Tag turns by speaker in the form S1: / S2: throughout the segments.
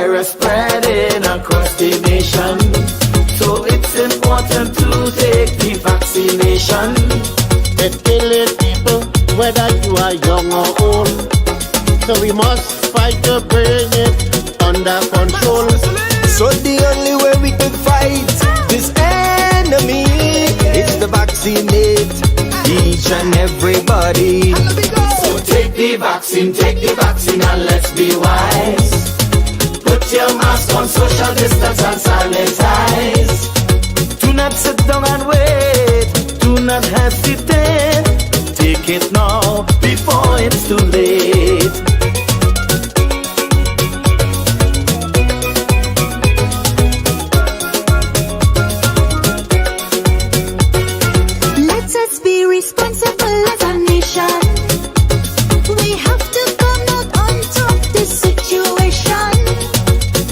S1: virus spreading across the nation. So it's important to take the vaccination.
S2: It's killing people, whether you are young or old. So we must fight to bring it under control.
S3: So the only way we can fight this enemy is to vaccinate each and everybody.
S1: So take the vaccine and let's be wise. Put your mask on, social distance and sanitize. Do not sit down and wait, do not hesitate. Take it now before it's too late.
S4: Let us be responsible as a nation. We have to come out on top this situation.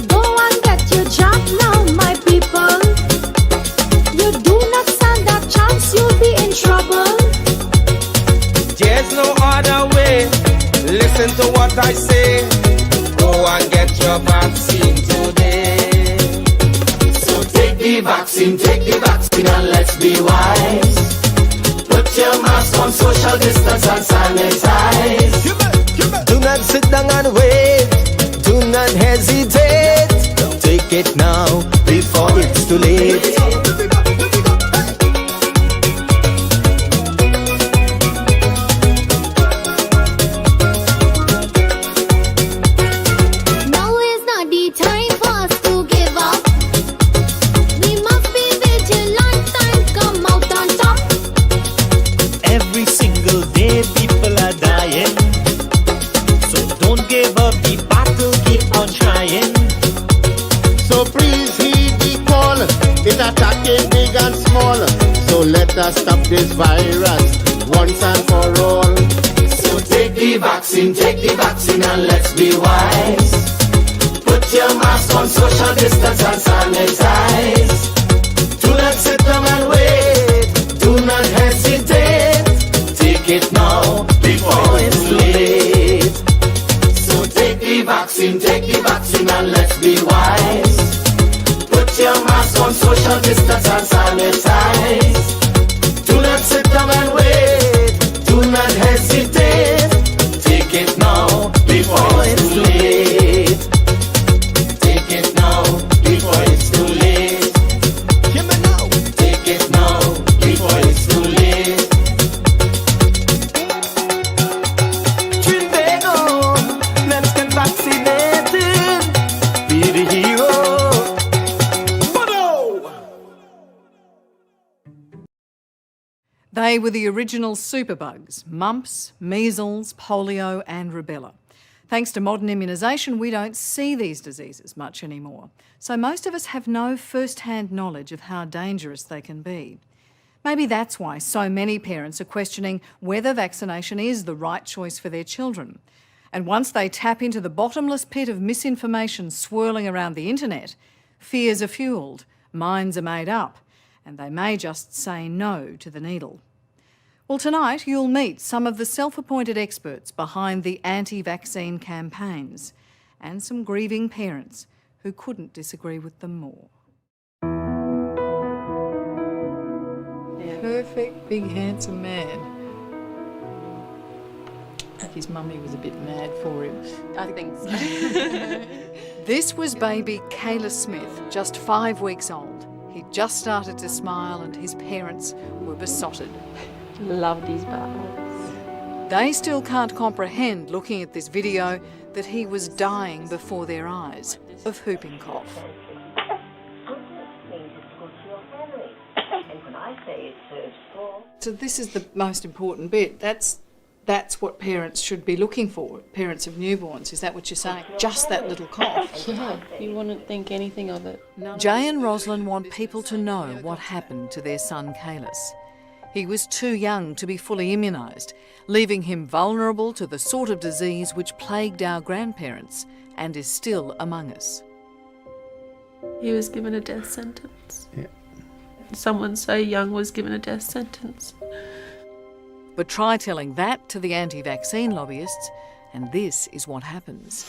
S4: Go and get your job now, my people. You do not stand a chance, you'll be in trouble.
S3: There's no other way. Listen to what I say. Go and get your vaccine today.
S1: So take the vaccine and let's be wise. Put your mask on, social distance and sanitize.
S3: Do not sit down and wait. Do not hesitate. Take it now before it's too late.
S4: Now is not the time for us to give up. We must be vigilant and come out on top.
S1: Every single day people are dying. So don't give up the battle, keep on trying.
S2: So please heed the call. It's attacking big and small. So let us stop this virus once and for all.
S1: So take the vaccine and let's be wise. Put your mask on, social distance and sanitize. Do not sit down and wait, do not hesitate. Take it now before it's too late. So take the vaccine and let's be wise. Put your mask on, social distance and sanitize. Do not sit down and wait, do not hesitate. Take it now before it's too late. Take it now before it's too late.
S3: Hear me now.
S1: Take it now before it's too late. Trinbago, let's get vaccinated. Be the hero.
S5: They were the original superbugs: mumps, measles, polio and rubella. Thanks to modern immunisation, we don't see these diseases much anymore. So most of us have no first-hand knowledge of how dangerous they can be. Maybe that's why so many parents are questioning whether vaccination is the right choice for their children. And once they tap into the bottomless pit of misinformation swirling around the internet, fears are fuelled, minds are made up, and they may just say no to the needle. Well, tonight you'll meet some of the self-appointed experts behind the anti-vaccine campaigns and some grieving parents who couldn't disagree with them more. Perfect, big, handsome man. I think his mummy was a bit mad for him.
S6: I think so.
S5: This was baby Kayla Smith, just 5 weeks old. He'd just started to smile and his parents were besotted.
S6: Loved his battles.
S5: They still can't comprehend, looking at this video, that he was dying before their eyes of whooping cough. So this is the most important bit. That's what parents should be looking for, parents of newborns. Is that what you're saying? Just that little cough?
S6: Yeah, you wouldn't think anything of it.
S5: Jay and Roslyn want people to know what happened to their son Kalis. He was too young to be fully immunised, leaving him vulnerable to the sort of disease which plagued our grandparents and is still among us.
S6: He was given a death sentence.
S2: Yeah.
S6: Someone so young was given a death sentence.
S5: But try telling that to the anti-vaccine lobbyists And this is what happens.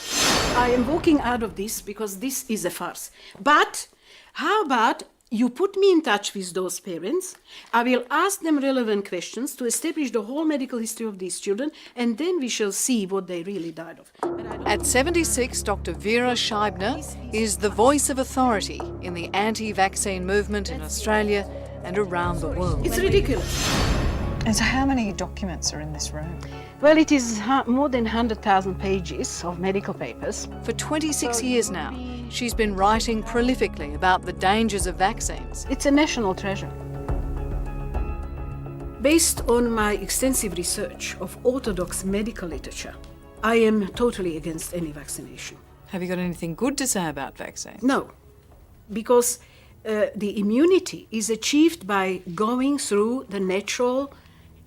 S7: I am walking out of this because this is a farce. But how about you put me in touch with those parents? I will ask them relevant questions to establish the whole medical history of these children, and then we shall see what they really died of.
S5: At 76, Dr. Vera Scheibner is the voice of authority in the anti-vaccine movement in Australia and around the world.
S7: It's ridiculous.
S5: And so how many documents are in this room?
S7: Well, it is more than 100,000 pages of medical papers.
S5: For 26 years now, she's been writing prolifically about the dangers of vaccines.
S7: It's a national treasure. Based on my extensive research of orthodox medical literature, I am totally against any vaccination.
S5: Have you got anything good to say about vaccines?
S7: No, because the immunity is achieved by going through the natural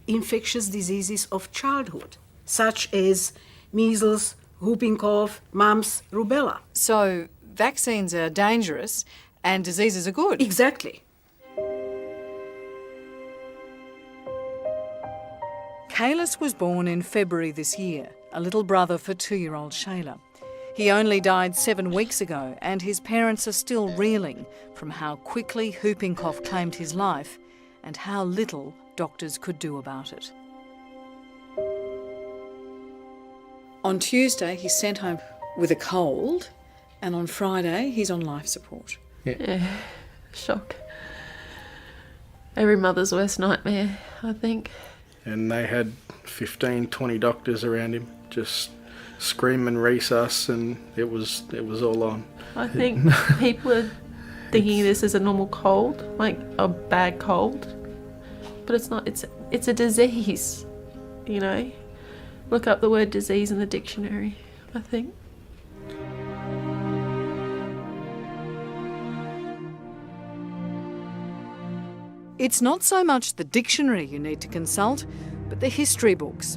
S7: infectious diseases of childhood, such as measles, whooping cough, mumps, rubella.
S5: So vaccines are dangerous and diseases are good?
S7: Exactly.
S5: Kalis was born in February this year, a little brother for 2-year-old Shayla. He only died 7 weeks ago, and his parents are still reeling from how quickly whooping cough claimed his life and how little doctors could do about it. On Tuesday, he's sent home with a cold, and on Friday, he's on life support.
S6: Yeah, shock. Every mother's worst nightmare, I think.
S8: And they had 15, 20 doctors around him, just screaming resus, and it was all on.
S6: I think people are thinking this is a normal cold, like a bad cold. But it's not, it's a disease, you know. Look up the word disease in the dictionary, I think.
S5: It's not so much the dictionary you need to consult, but the history books.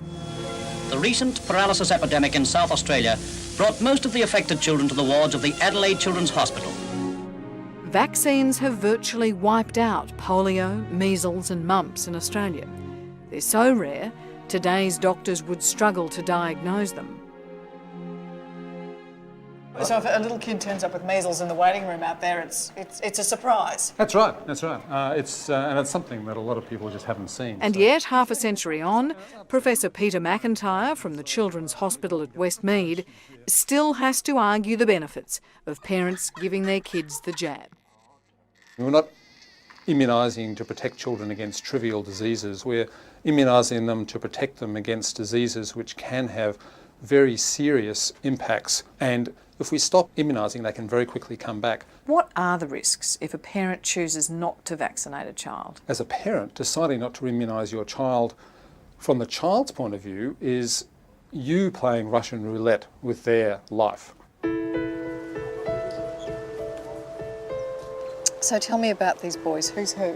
S9: The recent paralysis epidemic in South Australia brought most of the affected children to the wards of the Adelaide Children's Hospital.
S5: Vaccines have virtually wiped out polio, measles and mumps in Australia. They're so rare, today's doctors would struggle to diagnose them.
S10: So if a little kid turns up with measles in the waiting room out there, it's a surprise.
S11: That's right. And it's something that a lot of people just haven't seen.
S5: And yet, half a century on, Professor Peter McIntyre from the Children's Hospital at Westmead still has to argue the benefits of parents giving their kids the jab.
S11: We're not immunising to protect children against trivial diseases. We're immunising them to protect them against diseases which can have very serious impacts, and if we stop immunising, they can very quickly come back.
S10: What are the risks if a parent chooses not to vaccinate a child?
S11: As a parent, deciding not to immunise your child from the child's point of view is you playing Russian roulette with their life.
S10: So tell me about these boys. Who's who?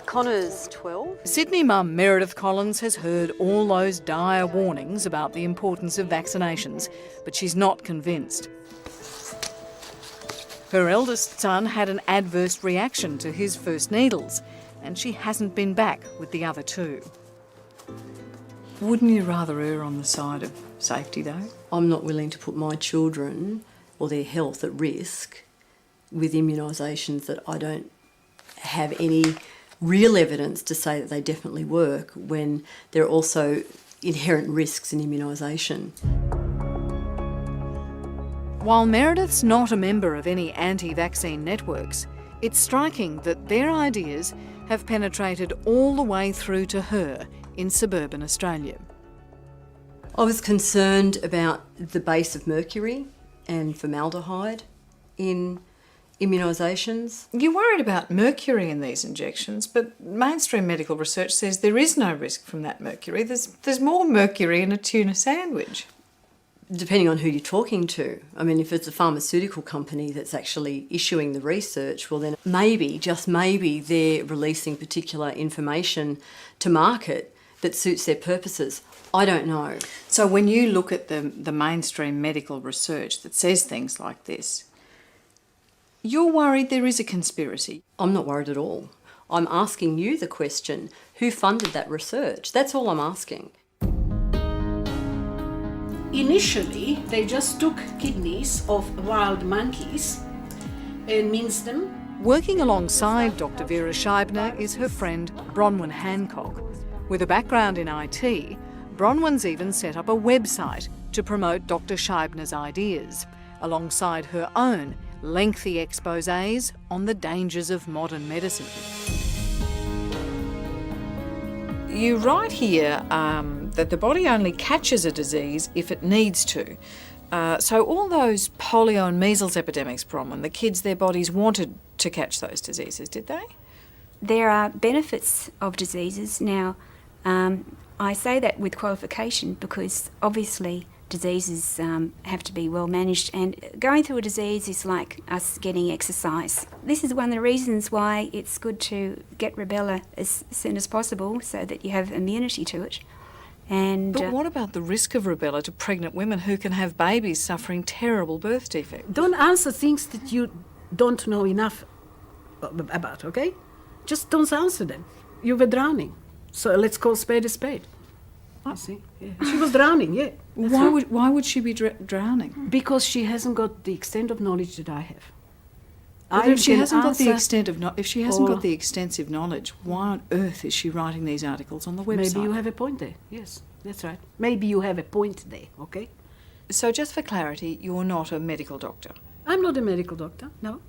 S12: Connor's 12.
S5: Sydney mum Meredith Collins has heard all those dire warnings about the importance of vaccinations, but she's not convinced. Her eldest son had an adverse reaction to his first needles, and she hasn't been back with the other two. Wouldn't you rather err on the side of safety, though?
S12: I'm not willing to put my children or their health at risk with immunisations that I don't have any real evidence to say that they definitely work, when there are also inherent risks in immunisation.
S5: While Meredith's not a member of any anti-vaccine networks, it's striking that their ideas have penetrated all the way through to her in suburban Australia.
S12: I was concerned about the base of mercury and formaldehyde in immunisations.
S10: You're worried about mercury in these injections, but mainstream medical research says there is no risk from that mercury. There's more mercury in a tuna sandwich.
S12: Depending on who you're talking to. I mean, if it's a pharmaceutical company that's actually issuing the research, well then maybe, just maybe, they're releasing particular information to market that suits their purposes. I don't know.
S10: So when you look at the mainstream medical research that says things like this, you're worried there is a conspiracy?
S12: I'm not worried at all. I'm asking you the question, who funded that research? That's all I'm asking.
S7: Initially, they just took kidneys of wild monkeys and minced them.
S5: Working alongside Dr. Vera Scheibner is her friend Bronwyn Hancock. With a background in IT, Bronwyn's even set up a website to promote Dr. Scheibner's ideas, alongside her own lengthy exposés on the dangers of modern medicine. You write here that the body only catches a disease if it needs to. So all those polio and measles epidemics, Bronwyn, the kids, their bodies wanted to catch those diseases, did they?
S13: There are benefits of diseases. Now, I say that with qualification because obviously diseases have to be well managed, and going through a disease is like us getting exercise. This is one of the reasons why it's good to get rubella as soon as possible so that you have immunity to it. And
S5: but what about the risk of rubella to pregnant women who can have babies suffering terrible birth defects?
S7: Don't answer things that you don't know enough about, okay? Just don't answer them. You were drowning. So let's call spade a spade. You see? Yeah. She was drowning, yeah.
S5: Why would she be drowning?
S7: Because she hasn't got the extent of knowledge that I have.
S5: If she hasn't got the extensive knowledge, why on earth is she writing these articles on the website?
S7: Maybe you have a point there. Yes, that's right. Maybe you have a point there, okay?
S5: So just for clarity, you're not a medical doctor?
S7: I'm not a medical doctor, no.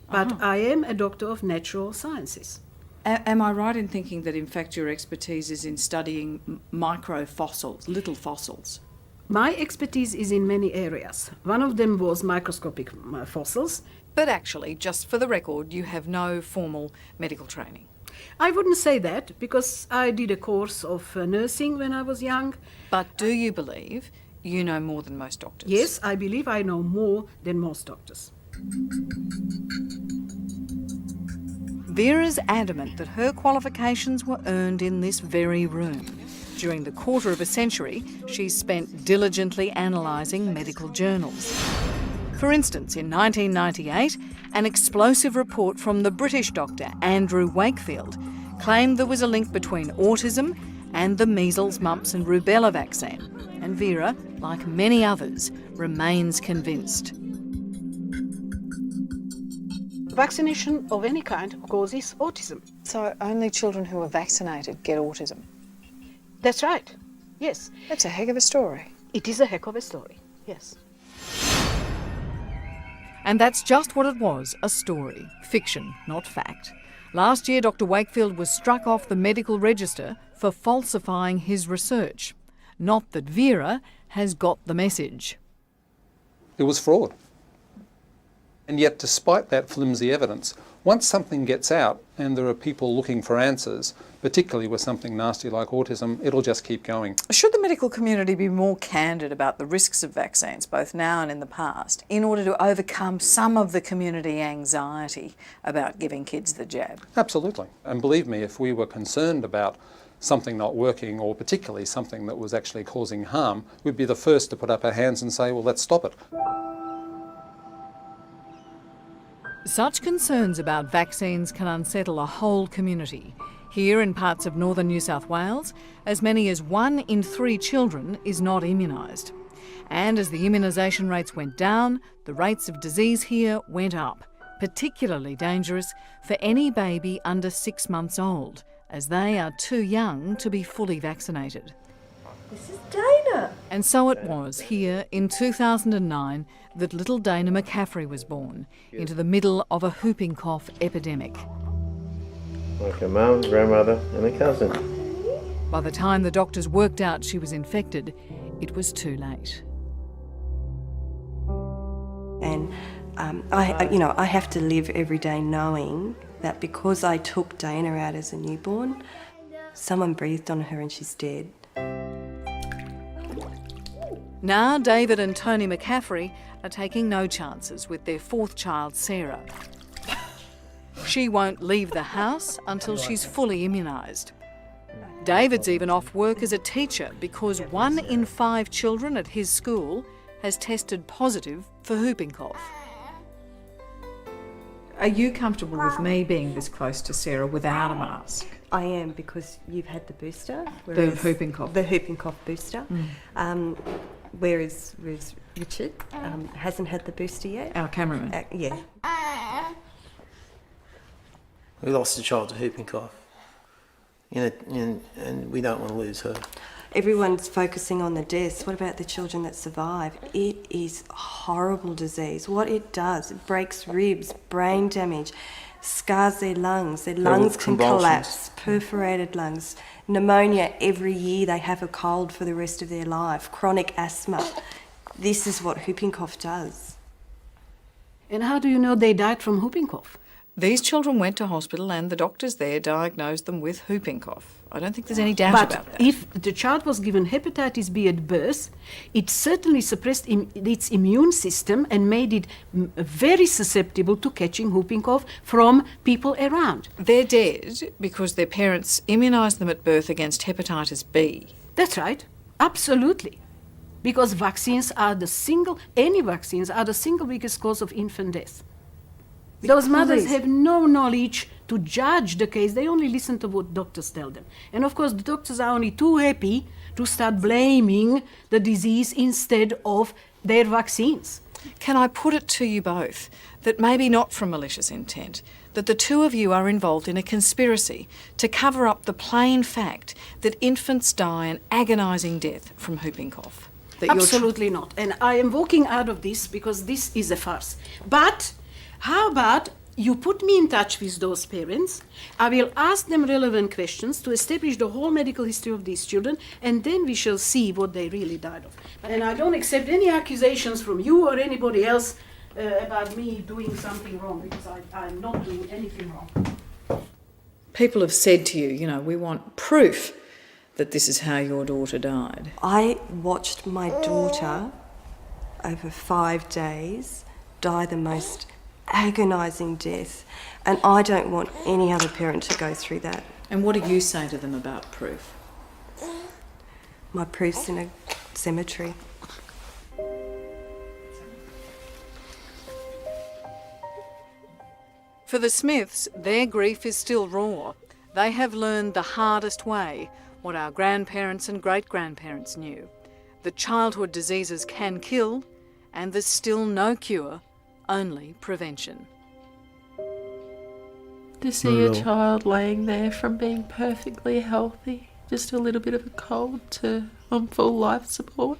S7: But I am a doctor of natural sciences.
S5: Am I right in thinking that in fact your expertise is in studying microfossils, little fossils?
S7: My expertise is in many areas. One of them was microscopic fossils.
S5: But actually, just for the record, you have no formal medical training.
S7: I wouldn't say that because I did a course of nursing when I was young.
S5: But do you believe you know more than most doctors?
S7: Yes, I believe I know more than most doctors.
S5: Vera's adamant that her qualifications were earned in this very room. During the quarter of a century, she's spent diligently analysing medical journals. For instance, in 1998, an explosive report from the British doctor Andrew Wakefield claimed there was a link between autism and the measles, mumps and rubella vaccine. And Vera, like many others, remains convinced.
S7: Vaccination of any kind causes autism.
S10: So only children who are vaccinated get autism?
S7: That's right, yes.
S10: That's a heck of a story.
S7: It is a heck of a story, yes.
S5: And that's just what it was, a story. Fiction, not fact. Last year, Dr. Wakefield was struck off the medical register for falsifying his research. Not that Vera has got the message.
S11: It was fraud. And yet, despite that flimsy evidence, once something gets out and there are people looking for answers, particularly with something nasty like autism, it'll just keep going.
S10: Should the medical community be more candid about the risks of vaccines, both now and in the past, in order to overcome some of the community anxiety about giving kids the jab?
S11: Absolutely. And believe me, if we were concerned about something not working, or particularly something that was actually causing harm, we'd be the first to put up our hands and say, well, let's stop it.
S5: Such concerns about vaccines can unsettle a whole community. Here in parts of northern New South Wales, as many as 1 in 3 children is not immunised. And as the immunisation rates went down, the rates of disease here went up, particularly dangerous for any baby under 6 months old, as they are too young to be fully vaccinated.
S14: This is Dana.
S5: And so it was here in 2009 that little Dana McCaffrey was born, into the middle of a whooping cough epidemic.
S15: Like a mum, grandmother and a cousin.
S5: By the time the doctors worked out she was infected, it was too late.
S14: And I have to live every day knowing that because I took Dana out as a newborn, someone breathed on her and she's dead.
S5: Now David and Tony McCaffrey are taking no chances with their 4th child, Sarah. She won't leave the house until she's fully immunised. David's even off work as a teacher because 1 in 5 children at his school has tested positive for whooping cough.
S10: Are you comfortable with me being this close to Sarah without a mask?
S14: I am, because you've had the booster.
S10: The whooping cough.
S14: The whooping cough booster. Where is Richard? Hasn't had the booster yet.
S5: Our cameraman.
S14: Yeah.
S15: We lost a child to whooping cough, and we don't want to lose her.
S14: Everyone's focusing on the deaths. What about the children that survive? It is a horrible disease. What it does, it breaks ribs, brain damage, scars their lungs can collapse, perforated lungs, pneumonia every year, they have a cold for the rest of their life, chronic asthma. This is what whooping cough does.
S7: And how do you know they died from whooping cough?
S5: These children went to hospital and the doctors there diagnosed them with whooping cough. I don't think there's any doubt about that.
S7: But if the child was given hepatitis B at birth, it certainly suppressed its immune system and made it very susceptible to catching whooping cough from people around.
S5: They're dead because their parents immunised them at birth against hepatitis B.
S7: That's right, absolutely. Because vaccines are any vaccines are the single biggest cause of infant death. Those mothers have no knowledge to judge the case. They only listen to what doctors tell them. And of course, the doctors are only too happy to start blaming the disease instead of their vaccines.
S5: Can I put it to you both that maybe not from malicious intent, that the two of you are involved in a conspiracy to cover up the plain fact that infants die an agonising death from whooping cough?
S7: Absolutely not. And I am walking out of this because this is a farce. But how about you put me in touch with those parents? I will ask them relevant questions to establish the whole medical history of these children, and then we shall see what they really died of. And I don't accept any accusations from you or anybody else about me doing something wrong, because I'm not doing anything wrong.
S5: People have said to you, we want proof that this is how your daughter died.
S14: I watched my daughter over 5 days die the most agonising death, and I don't want any other parent to go through that.
S5: And what do you say to them about proof?
S14: My proof's in a cemetery.
S5: For the Smiths, their grief is still raw. They have learned the hardest way what our grandparents and great-grandparents knew, that childhood diseases can kill, and there's still no cure, only prevention.
S6: To see a child laying there from being perfectly healthy, just a little bit of a cold, to on full life support,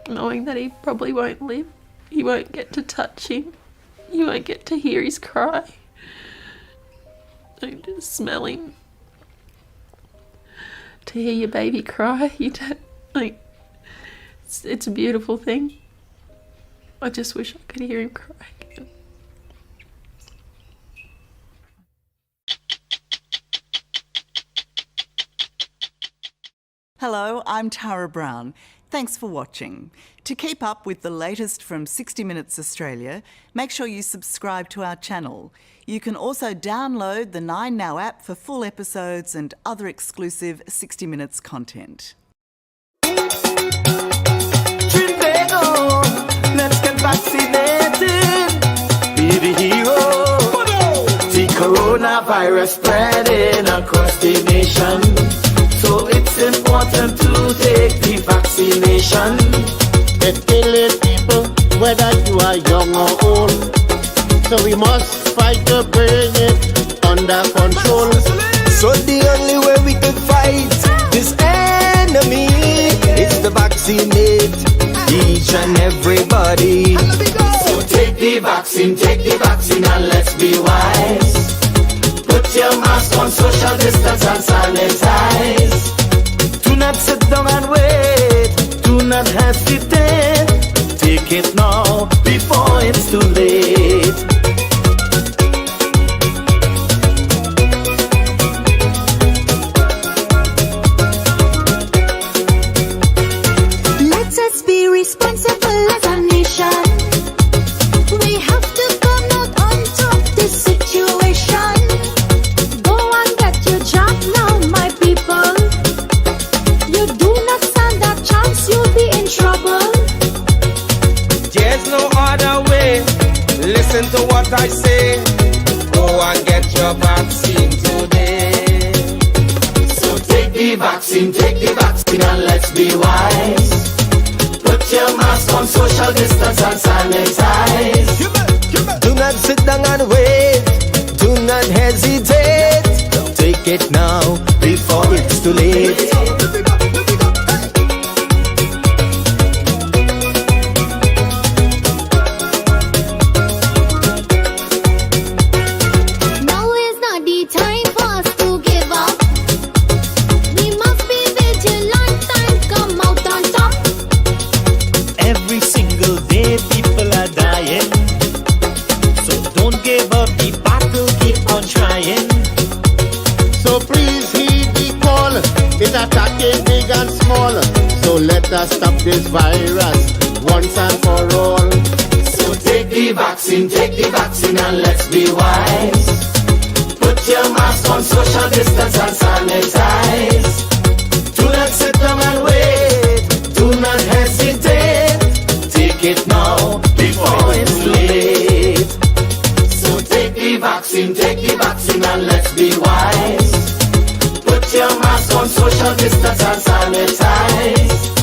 S6: knowing that he probably won't live, you won't get to touch him, you won't get to hear his cry, you just smell him. To hear your baby cry, you don't, it's a beautiful thing. I just wish I could hear him cry again.
S16: Hello, I'm Tara Brown. Thanks for watching. To keep up with the latest from 60 Minutes Australia, make sure you subscribe to our channel. You can also download the 9Now app for full episodes and other exclusive 60 Minutes content.
S1: Let's get vaccinated. Be the hero. See coronavirus spreading across the nation. So it's important to take the vaccination.
S2: It's killing people, whether you are young or old. So we must fight to bring it under control.
S1: So the only way we can fight this enemy is to vaccinate each and everybody. So take the vaccine and let's be wise. Put your mask on, social distance and sanitize. Do not sit down and wait, do not hesitate. Take it now before it's too late.
S4: Let us be responsible as a nation. We have to come out on top this situation. Go and get your job now, my people. You do not stand a chance, you'll be in trouble.
S3: There's no other way. Listen to what I say. Go and get your vaccine today.
S1: So take the vaccine and let's be wise. Put your mask on, social distance and sanitize.
S3: Do not sit down and wait. Do not hesitate. Take it now before it's too late.
S4: Now is not the time for us to give up. We must be vigilant and come out on top.
S17: Every single day people are dying, so don't give up the battle, keep on trying.
S2: So please heed the call. It's attacking big and small. So let us stop this virus once and for all.
S1: So take the vaccine and let's be wise. Put your mask on, social distance and sanitize. Do not sit down and wait. Do not hesitate. Take it now before it's late. So take the vaccine and let's be wise. Put your mask on, social distance and sanitize.